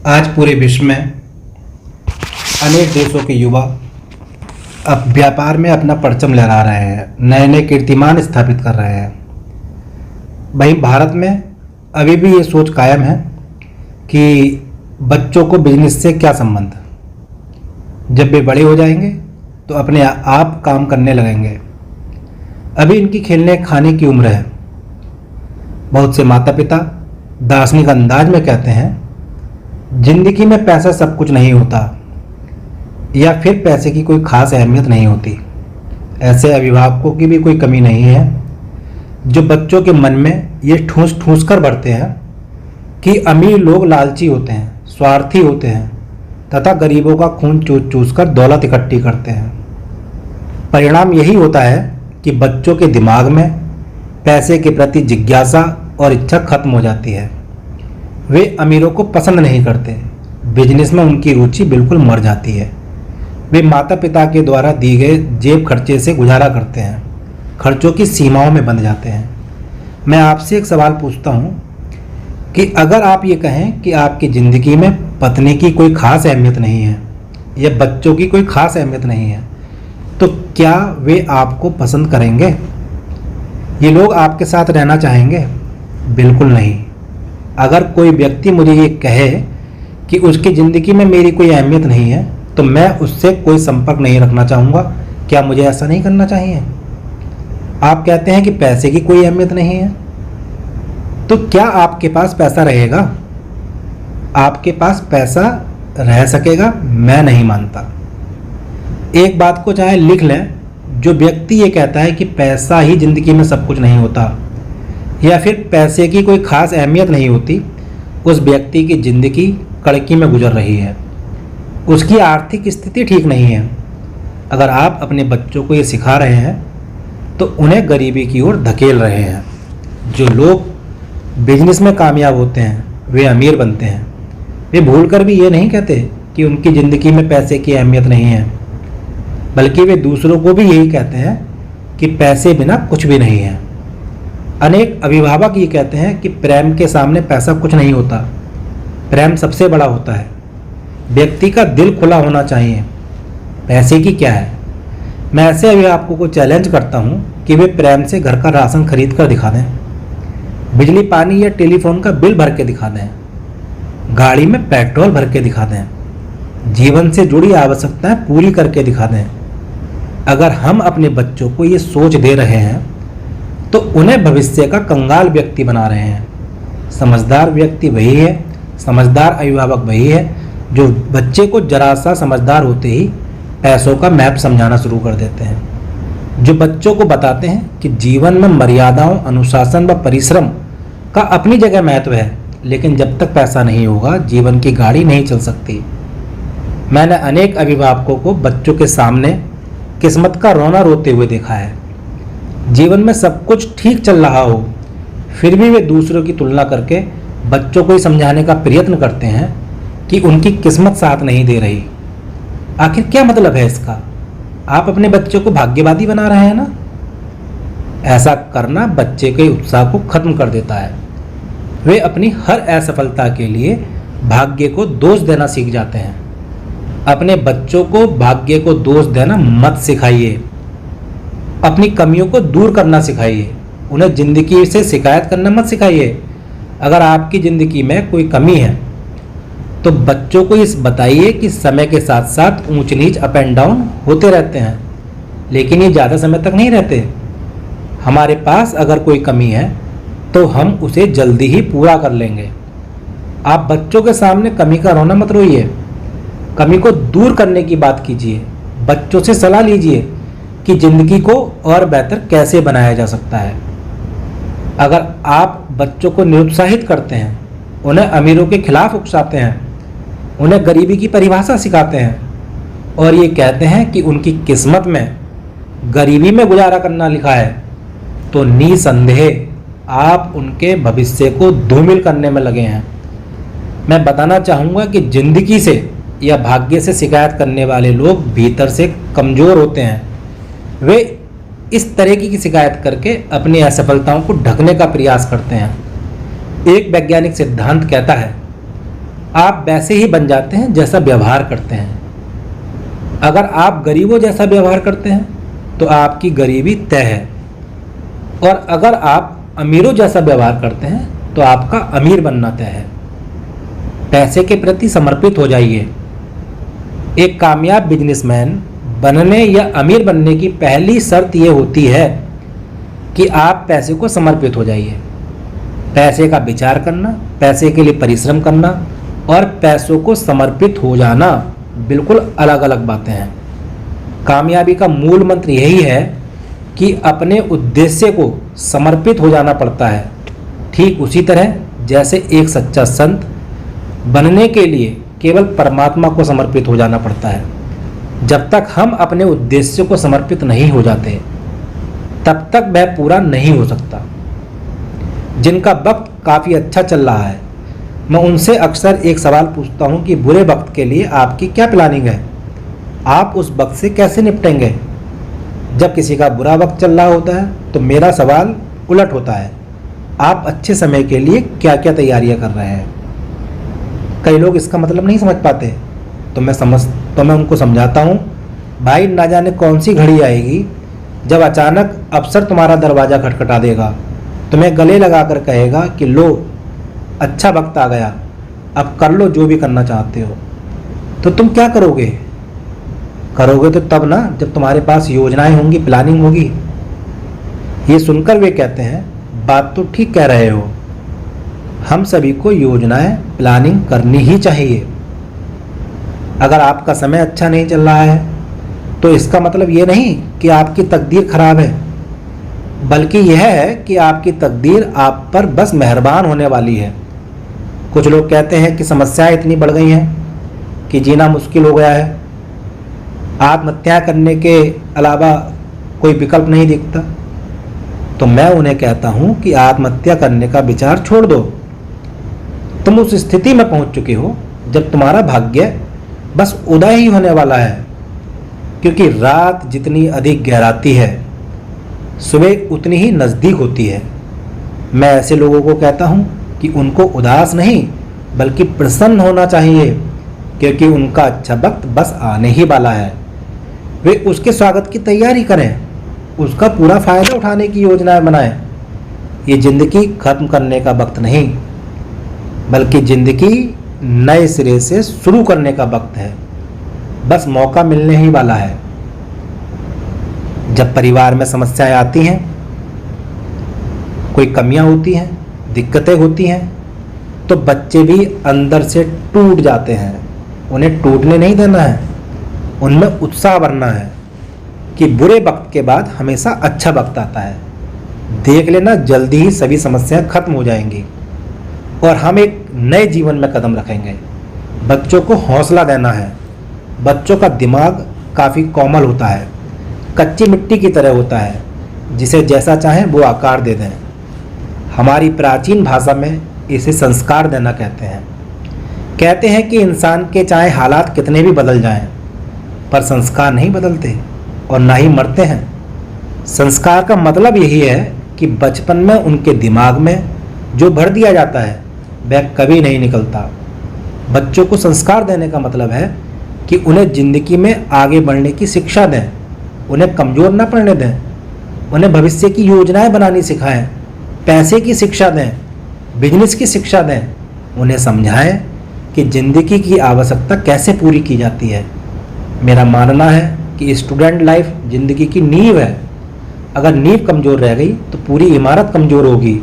आज पूरे विश्व में अनेक देशों के युवा अब व्यापार में अपना परचम लहरा रहे हैं, नए नए कीर्तिमान स्थापित कर रहे हैं। वहीं भारत में अभी भी ये सोच कायम है कि बच्चों को बिजनेस से क्या संबंध, जब वे बड़े हो जाएंगे तो अपने आप काम करने लगेंगे। अभी इनकी खेलने खाने की उम्र है। बहुत से माता पिता दार्शनिक अंदाज में कहते हैं जिंदगी में पैसा सब कुछ नहीं होता, या फिर पैसे की कोई खास अहमियत नहीं होती। ऐसे अभिभावकों की भी कोई कमी नहीं है जो बच्चों के मन में ये ठूस ठूस कर भरते हैं कि अमीर लोग लालची होते हैं, स्वार्थी होते हैं तथा गरीबों का खून चूस चूस कर दौलत इकट्ठी करते हैं। परिणाम यही होता है कि बच्चों के दिमाग में पैसे के प्रति जिज्ञासा और इच्छा खत्म हो जाती है। वे अमीरों को पसंद नहीं करते। बिजनेस में उनकी रुचि बिल्कुल मर जाती है। वे माता पिता के द्वारा दिए गए जेब खर्चे से गुजारा करते हैं, खर्चों की सीमाओं में बंध जाते हैं। मैं आपसे एक सवाल पूछता हूँ कि अगर आप ये कहें कि आपकी ज़िंदगी में पत्नी की कोई खास अहमियत नहीं है या बच्चों की कोई खास अहमियत नहीं है, तो क्या वे आपको पसंद करेंगे? ये लोग आपके साथ रहना चाहेंगे? बिल्कुल नहीं। अगर कोई व्यक्ति मुझे ये कहे कि उसकी ज़िंदगी में मेरी कोई अहमियत नहीं है तो मैं उससे कोई संपर्क नहीं रखना चाहूँगा। क्या मुझे ऐसा नहीं करना चाहिए? आप कहते हैं कि पैसे की कोई अहमियत नहीं है, तो क्या आपके पास पैसा रहेगा? आपके पास पैसा रह सकेगा? मैं नहीं मानता। एक बात को चाहे लिख लें, जो व्यक्ति ये कहता है कि पैसा ही ज़िंदगी में सब कुछ नहीं होता या फिर पैसे की कोई खास अहमियत नहीं होती, उस व्यक्ति की ज़िंदगी कड़की में गुजर रही है। उसकी आर्थिक स्थिति ठीक नहीं है। अगर आप अपने बच्चों को ये सिखा रहे हैं तो उन्हें गरीबी की ओर धकेल रहे हैं। जो लोग बिजनेस में कामयाब होते हैं वे अमीर बनते हैं। वे भूलकर भी ये नहीं कहते कि उनकी ज़िंदगी में पैसे की अहमियत नहीं है, बल्कि वे दूसरों को भी यही कहते हैं कि पैसे बिना कुछ भी नहीं है। अनेक अभिभावक ये कहते हैं कि प्रेम के सामने पैसा कुछ नहीं होता, प्रेम सबसे बड़ा होता है। व्यक्ति का दिल खुला होना चाहिए, पैसे की क्या है। मैं ऐसे अभिभावकों को चैलेंज करता हूँ कि वे प्रेम से घर का राशन खरीद कर दिखा दें, बिजली पानी या टेलीफोन का बिल भर के दिखा दें, गाड़ी में पेट्रोल भर के दिखा दें, जीवन से जुड़ी आवश्यकताएं पूरी करके दिखा दें। अगर हम अपने बच्चों को ये सोच दे रहे हैं तो उन्हें भविष्य का कंगाल व्यक्ति बना रहे हैं। समझदार व्यक्ति वही है, समझदार अभिभावक वही है जो बच्चे को जरा सा समझदार होते ही पैसों का मैप समझाना शुरू कर देते हैं, जो बच्चों को बताते हैं कि जीवन में मर्यादाओं, अनुशासन व परिश्रम का अपनी जगह महत्व है, लेकिन जब तक पैसा नहीं होगा जीवन की गाड़ी नहीं चल सकती। मैंने अनेक अभिभावकों को बच्चों के सामने किस्मत का रोना रोते हुए देखा है। जीवन में सब कुछ ठीक चल रहा हो, फिर भी वे दूसरों की तुलना करके बच्चों को ही समझाने का प्रयत्न करते हैं कि उनकी किस्मत साथ नहीं दे रही। आखिर क्या मतलब है इसका? आप अपने बच्चों को भाग्यवादी बना रहे हैं ना। ऐसा करना बच्चे के उत्साह को खत्म कर देता है। वे अपनी हर असफलता के लिए भाग्य को दोष देना सीख जाते हैं। अपने बच्चों को भाग्य को दोष देना मत सिखाइए, अपनी कमियों को दूर करना सिखाइए। उन्हें जिंदगी से शिकायत करना मत सिखाइए। अगर आपकी ज़िंदगी में कोई कमी है तो बच्चों को इस बताइए कि समय के साथ साथ ऊंच नीच, अप एंड डाउन होते रहते हैं, लेकिन ये ज़्यादा समय तक नहीं रहते। हमारे पास अगर कोई कमी है तो हम उसे जल्दी ही पूरा कर लेंगे। आप बच्चों के सामने कमी का रोना मत रोइए, कमी को दूर करने की बात कीजिए। बच्चों से सलाह लीजिए कि ज़िंदगी को और बेहतर कैसे बनाया जा सकता है। अगर आप बच्चों को निरुत्साहित करते हैं, उन्हें अमीरों के खिलाफ उकसाते हैं, उन्हें गरीबी की परिभाषा सिखाते हैं और ये कहते हैं कि उनकी किस्मत में गरीबी में गुजारा करना लिखा है, तो निसंदेह आप उनके भविष्य को धूमिल करने में लगे हैं। मैं बताना चाहूँगा कि ज़िंदगी से या भाग्य से शिकायत करने वाले लोग भीतर से कमज़ोर होते हैं। वे इस तरह की शिकायत करके अपनी असफलताओं को ढकने का प्रयास करते हैं। एक वैज्ञानिक सिद्धांत कहता है आप वैसे ही बन जाते हैं जैसा व्यवहार करते हैं। अगर आप गरीबों जैसा व्यवहार करते हैं तो आपकी गरीबी तय है, और अगर आप अमीरों जैसा व्यवहार करते हैं तो आपका अमीर बनना तय है। पैसे के प्रति समर्पित हो जाइए। एक कामयाब बिजनेसमैन बनने या अमीर बनने की पहली शर्त यह होती है कि आप पैसे को समर्पित हो जाइए। पैसे का विचार करना, पैसे के लिए परिश्रम करना और पैसों को समर्पित हो जाना बिल्कुल अलग अलग बातें हैं। कामयाबी का मूल मंत्र यही है कि अपने उद्देश्य को समर्पित हो जाना पड़ता है। ठीक उसी तरह जैसे एक सच्चा संत बनने के लिए केवल परमात्मा को समर्पित हो जाना पड़ता है। जब तक हम अपने उद्देश्य को समर्पित नहीं हो जाते तब तक वह पूरा नहीं हो सकता। जिनका वक्त काफ़ी अच्छा चल रहा है, मैं उनसे अक्सर एक सवाल पूछता हूं कि बुरे वक्त के लिए आपकी क्या प्लानिंग है? आप उस वक्त से कैसे निपटेंगे? जब किसी का बुरा वक्त चल रहा होता है तो मेरा सवाल उलट होता है, आप अच्छे समय के लिए क्या क्या तैयारियां कर रहे हैं? कई लोग इसका मतलब नहीं समझ पाते, तो मैं उनको समझाता हूँ, भाई ना जाने कौन सी घड़ी आएगी जब अचानक अफसर तुम्हारा दरवाज़ा खटखटा देगा, तुम्हें गले लगाकर कहेगा कि लो अच्छा वक्त आ गया, अब कर लो जो भी करना चाहते हो। तो तुम क्या करोगे? करोगे तो तब ना जब तुम्हारे पास योजनाएं होंगी, प्लानिंग होगी। ये सुनकर वे कहते हैं, बात तो ठीक कह रहे हो, हम सभी को योजनाएं प्लानिंग करनी ही चाहिए। अगर आपका समय अच्छा नहीं चल रहा है तो इसका मतलब ये नहीं कि आपकी तकदीर खराब है, बल्कि यह है कि आपकी तकदीर आप पर बस मेहरबान होने वाली है। कुछ लोग कहते हैं कि समस्याएं इतनी बढ़ गई हैं कि जीना मुश्किल हो गया है, आत्महत्या करने के अलावा कोई विकल्प नहीं दिखता। तो मैं उन्हें कहता हूं कि आत्महत्या करने का विचार छोड़ दो। तुम उस स्थिति में पहुंच चुके हो जब तुम्हारा भाग्य बस उदय ही होने वाला है, क्योंकि रात जितनी अधिक गहराती है सुबह उतनी ही नज़दीक होती है। मैं ऐसे लोगों को कहता हूं कि उनको उदास नहीं बल्कि प्रसन्न होना चाहिए, क्योंकि उनका अच्छा वक्त बस आने ही वाला है। वे उसके स्वागत की तैयारी करें, उसका पूरा फायदा उठाने की योजनाएं बनाएं। ये जिंदगी खत्म करने का वक्त नहीं, बल्कि जिंदगी नए सिरे से शुरू करने का वक्त है। बस मौका मिलने ही वाला है। जब परिवार में समस्याएं आती हैं, कोई कमियां होती हैं, दिक्कतें होती हैं, तो बच्चे भी अंदर से टूट जाते हैं। उन्हें टूटने नहीं देना है, उनमें उत्साह भरना है कि बुरे वक्त के बाद हमेशा अच्छा वक्त आता है। देख लेना, जल्दी ही सभी समस्याएं खत्म हो जाएंगी और हम एक नए जीवन में कदम रखेंगे। बच्चों को हौसला देना है। बच्चों का दिमाग काफ़ी कोमल होता है, कच्ची मिट्टी की तरह होता है, जिसे जैसा चाहें वो आकार दे दें। हमारी प्राचीन भाषा में इसे संस्कार देना कहते हैं। कहते हैं कि इंसान के चाहे हालात कितने भी बदल जाएं, पर संस्कार नहीं बदलते और ना ही मरते हैं। संस्कार का मतलब यही है कि बचपन में उनके दिमाग में जो भर दिया जाता है वह कभी नहीं निकलता। बच्चों को संस्कार देने का मतलब है कि उन्हें ज़िंदगी में आगे बढ़ने की शिक्षा दें, उन्हें कमज़ोर ना पड़ने दें, उन्हें भविष्य की योजनाएं बनानी सिखाएं, पैसे की शिक्षा दें, बिजनेस की शिक्षा दें, उन्हें समझाएं कि ज़िंदगी की आवश्यकता कैसे पूरी की जाती है। मेरा मानना है कि स्टूडेंट लाइफ ज़िंदगी की नींव है। अगर नींव कमज़ोर रह गई तो पूरी इमारत कमज़ोर होगी।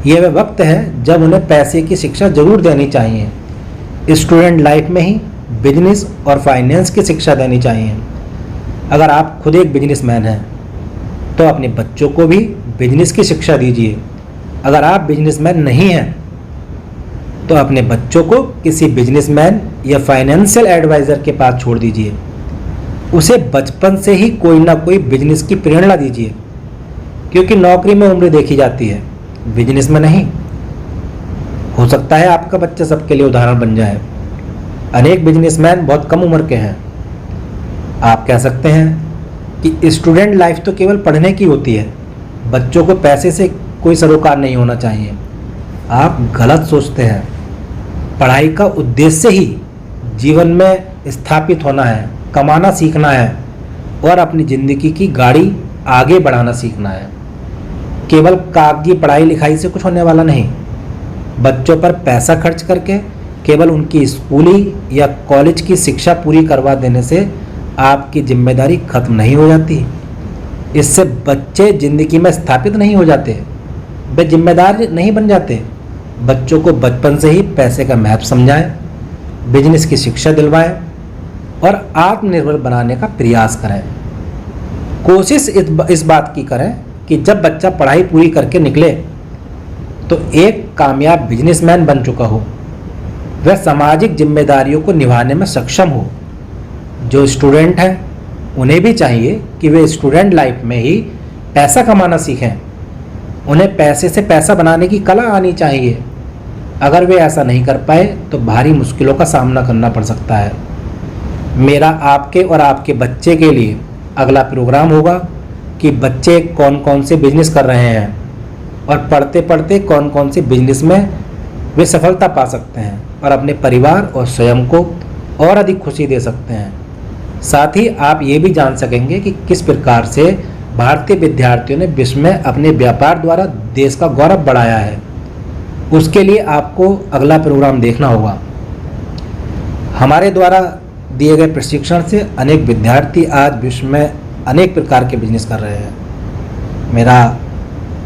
यह वह वक्त है जब उन्हें पैसे की शिक्षा ज़रूर देनी चाहिए। स्टूडेंट लाइफ में ही बिजनेस और फाइनेंस की शिक्षा देनी चाहिए। अगर आप खुद एक बिजनेसमैन हैं तो अपने बच्चों को भी बिजनेस की शिक्षा दीजिए। अगर आप बिजनेसमैन नहीं हैं तो अपने बच्चों को किसी बिजनेसमैन या फाइनेंशियल एडवाइज़र के पास छोड़ दीजिए। उसे बचपन से ही कोई ना कोई बिजनेस की प्रेरणा दीजिए, क्योंकि नौकरी में उम्र देखी जाती है, बिजनेस में नहीं। हो सकता है आपका बच्चा सबके लिए उदाहरण बन जाए। अनेक बिजनेसमैन बहुत कम उम्र के हैं। आप कह सकते हैं कि स्टूडेंट लाइफ तो केवल पढ़ने की होती है, बच्चों को पैसे से कोई सरोकार नहीं होना चाहिए। आप गलत सोचते हैं। पढ़ाई का उद्देश्य ही जीवन में स्थापित होना है, कमाना सीखना है और अपनी ज़िंदगी की गाड़ी आगे बढ़ाना सीखना है। केवल कागजी पढ़ाई लिखाई से कुछ होने वाला नहीं। बच्चों पर पैसा खर्च करके केवल उनकी स्कूली या कॉलेज की शिक्षा पूरी करवा देने से आपकी जिम्मेदारी खत्म नहीं हो जाती। इससे बच्चे ज़िंदगी में स्थापित नहीं हो जाते, वे जिम्मेदार नहीं बन जाते। बच्चों को बचपन से ही पैसे का महत्व समझाएं, बिजनेस की शिक्षा दिलवाएं और आत्मनिर्भर बनाने का प्रयास करें। कोशिश इस बात की करें कि जब बच्चा पढ़ाई पूरी करके निकले तो एक कामयाब बिजनेसमैन बन चुका हो, वह सामाजिक जिम्मेदारियों को निभाने में सक्षम हो। जो स्टूडेंट हैं उन्हें भी चाहिए कि वे स्टूडेंट लाइफ में ही पैसा कमाना सीखें। उन्हें पैसे से पैसा बनाने की कला आनी चाहिए। अगर वे ऐसा नहीं कर पाए तो भारी मुश्किलों का सामना करना पड़ सकता है। मेरा आपके और आपके बच्चे के लिए अगला प्रोग्राम होगा कि बच्चे कौन कौन से बिजनेस कर रहे हैं और पढ़ते पढ़ते कौन कौन से बिजनेस में वे सफलता पा सकते हैं और अपने परिवार और स्वयं को और अधिक खुशी दे सकते हैं। साथ ही आप ये भी जान सकेंगे कि किस प्रकार से भारतीय विद्यार्थियों ने विश्व में अपने व्यापार द्वारा देश का गौरव बढ़ाया है। उसके लिए आपको अगला प्रोग्राम देखना होगा। हमारे द्वारा दिए गए प्रशिक्षण से अनेक विद्यार्थी आज विश्व में अनेक प्रकार के बिजनेस कर रहे हैं। मेरा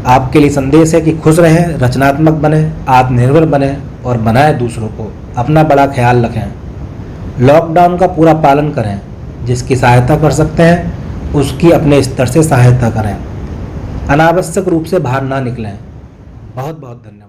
आपके लिए संदेश है कि खुश रहें, रचनात्मक बने, आत्मनिर्भर बने और बनाएं दूसरों को। अपना बड़ा ख्याल रखें। लॉकडाउन का पूरा पालन करें। जिसकी सहायता कर सकते हैं उसकी अपने स्तर से सहायता करें। अनावश्यक रूप से बाहर ना निकलें। बहुत बहुत धन्यवाद।